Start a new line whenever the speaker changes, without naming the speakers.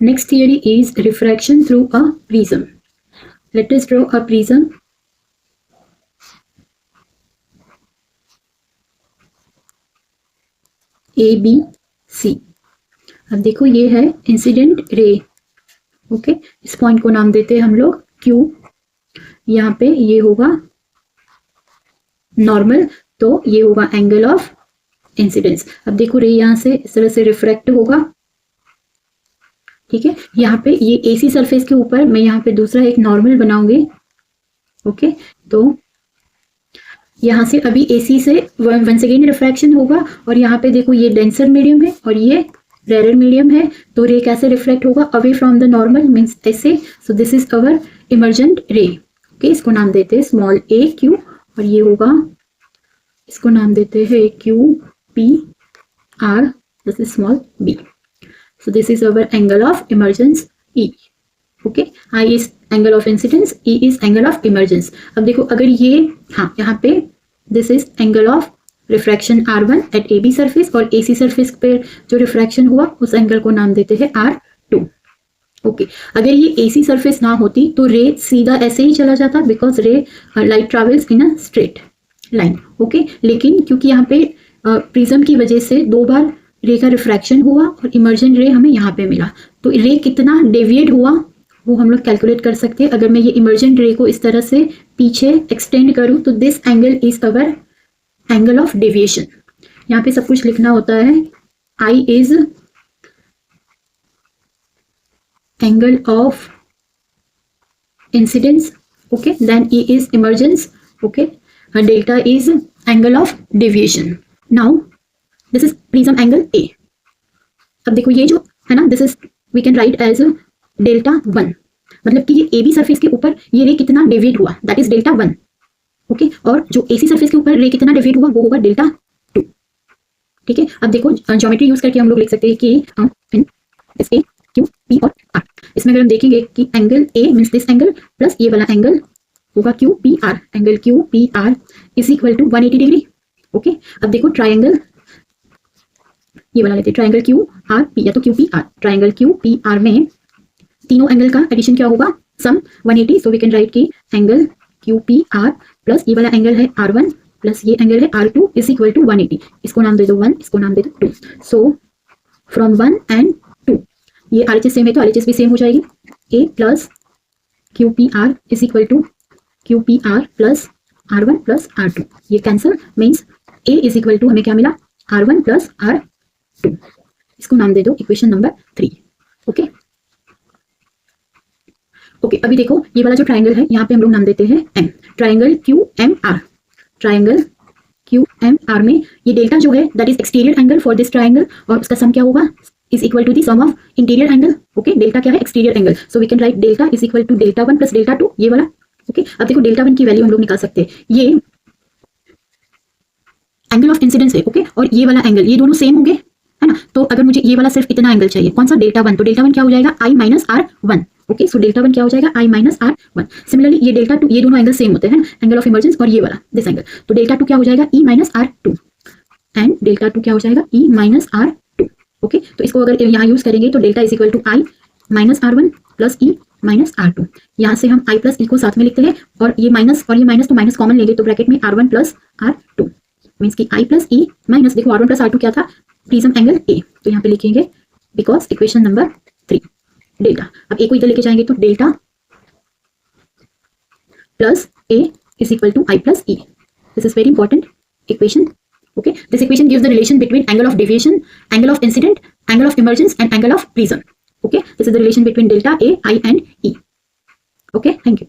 Next theory is refraction through a prism. Let us draw a prism. A, B, C. अब देखो ये है incident ray, okay, इस point को नाम देते हैं हम लोग Q. यहाँ पे ये होगा नॉर्मल, तो ये होगा एंगल ऑफ इंसिडेंस. अब देखो रे यहाँ से इस तरह से रिफ्रैक्ट होगा, ठीक है. यहाँ पे ये AC सरफेस के ऊपर मैं यहाँ पे दूसरा एक नॉर्मल बनाऊंगी, ओके. तो यहाँ से अभी AC से वंस अगेन रिफ्रैक्शन होगा, और यहाँ पे देखो ये डेंसर मीडियम है और ये रेयर मीडियम है, तो रे कैसे रिफ्लेक्ट होगा, away from the normal, means ऐसे. So this is our emergent ray, okay. इसको नाम देते हैं स्मॉल a q, और ये होगा, इसको नाम देते हैं q p r, this is small b. So this is our angle of emergence E, okay. I is angle of incidence, E is angle of emergence. अब देखो अगर ये, हाँ, यहाँ पे this is angle of refraction R1 at AB surface, और AC surface पे जो रिफ्रैक्शन हुआ उस एंगल को नाम देते हैं R2, ओके. अगर ये AC सरफेस ना होती तो रे सीधा ऐसे ही चला जाता, बिकॉज रे light travels in a straight line, okay. लेकिन क्योंकि यहाँ पे प्रिज्म की वजह से दो बार रे का रिफ्रैक्शन हुआ और इमर्जेंट रे हमें यहाँ पे मिला, तो रे कितना डेविएट हुआ वो हम लोग कैलकुलेट कर सकते हैं. अगर मैं ये इमर्जेंट रे को इस तरह से पीछे एक्सटेंड करूँ तो this angle is our angle of deviation. यहाँ पे सब कुछ लिखना होता है. I is angle of incidence, okay. Then E is emergence, okay. Delta is angle of deviation. Now this is prism angle A. अब देखो ये जो है ना, this is we can write as delta 1, मतलब कि ये AB सरफेस के ऊपर ये रे कितना डेविएट हुआ, दैट इज डेल्टा 1, ओके. और जो AC सरफेस के ऊपर रे कितना डेविएट हुआ वो होगा डेल्टा 2, ठीक है. अब देखो ज्योमेट्री यूज करके हम लोग लिख सकते हैं कि A Q P और R. इसमें अगर हम देखेंगे कि angle A means this angle plus ये वाला एंगल होगा Q P R, angle Q P R is equal to 180 degree, okay. अब देखो ट्राइंगल, ये वाला लेते हैं, ट्राइंगल Q R P या तो Q P R. Triangle Q P R में तीनों एंगल का एडिशन क्या होगा, सम 180. सो वी कैन राइट की angle Q P R plus ये वाला एंगल है R1 प्लस ये एंगल है R2 इज इक्वल टू 180. इसको नाम दे दो 1, इसको नाम दे दो 2. सो फ्रॉम 1 एंड 2 ये RHS सेम है तो RHS भी सेम हो जाएगी. A plus Q P R is equal to Q P R plus R1 plus R2. ये cancel, means A is equal to हमें क्या मिला, R1 प्लस R2. इसको नाम दे दो इक्वेशन नंबर 3, ओके. ओके, अभी देखो ये वाला जो ट्राइंगल है यहाँ पे हम लोग नाम देते हैं M. Triangle QMR, triangle QMR में ये डेल्टा जो है that is exterior angle for this triangle, और उसका सम क्या होगा, is equal to the sum of interior angle, okay. Delta क्या है, exterior angle. So we can write delta is equal to delta 1 plus delta 2, ये वाला, okay. अब देखो डेल्टा 1 की वैल्यू हम लोग निकाल सकते हैं, ये एंगल ऑफ इंसिडेंस है, ओके. और ये वाला एंगल, ये दोनों सेम होंगे, है ना. तो अगर मुझे ये वाला सिर्फ इतना एंगल चाहिए, कौन सा, डेल्टा 1, तो डेल्टा 1 क्या हो जाएगा, I minus R1, okay. So delta 1 क्या हो जाएगा, I माइनस R1. सिमिलरली ये डेल्टा 2, ये दोनों एंगल सेम होते हैं, एंगल ऑफ इमर्जेंस और ये वाला दिस एंगल, तो डेल्टा 2 क्या हो जाएगा, E minus R2, and delta 2 क्या हो जाएगा, E माइनस R2, ओके. तो इसको अगर यहाँ यूज करेंगे तो delta is equal to I minus R1 plus E minus R2. यहाँ से हम I प्लस E को साथ में लिखते हैं, और ये माइनस तो माइनस कॉमन लेंगे, तो ब्रैकेट में R1 प्लस R2 मीन्स की I प्लस E माइनस, देखो R1 प्लस R2 क्या था, प्रिज्म एंगल A, तो यहाँ पे लिखेंगे बिकॉज इक्वेशन नंबर 3 डेल्टा. अब A को इधर लेके जाएंगे तो delta plus A is equal to I plus E. This is very important equation, okay. This equation gives the relation between angle of deviation, angle of incident, angle of emergence and angle of prism, okay. This is the relation between delta A, I and E, okay. Thank you.